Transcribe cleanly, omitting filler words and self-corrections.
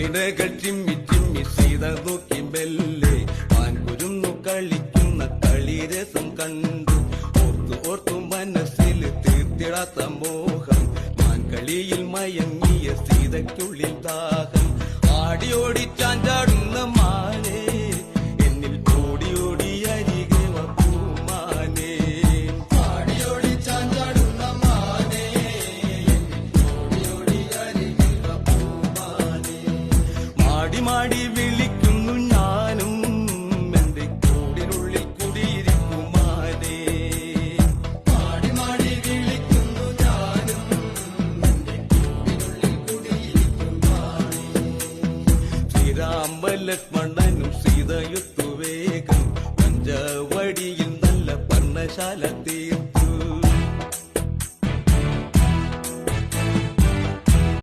കണ്ണിനകൾ ചിമ്മി ചിമ്മി സീത നോക്കി മെല്ലെ മാൻകുരുന്നു കളിക്കുന്ന കളിരസം കണ്ടു ഓർത്തു ഓർത്തു മനസ്സിൽ തീർത്തിടാത്ത മോഹം മാൻകളിയിൽ മയങ്ങിയ സീതയ്ക്കുള്ളിൽ ദാഹം ആടിയോടി ചാഞ്ചാടുന്ന മാനേ എന്നിൽ ഓടി ഓടി അരികെ പൂമാനേ ആടിയോടി ചാഞ്ചാടുന്ന മാനേ ഓടി ഓടി അരികെ പൂമാനേ മാടി മാടി വിളിക്കുന്നു ഞാനും എന്റെ കൂടിനുള്ളിൽ കുടിയിരിക്കുമാനേ മാടി മാടി വിളിക്കുന്നു ഞാനും എന്റെ കൂടിനുള്ളിൽ കുടിയിരിക്കുമാനേ ശ്രീരാമ ലക്ഷ്മണനും സീതയുത്തു വേഗം പഞ്ചവടിയിൽ നല്ല പർണശാല തീർത്തു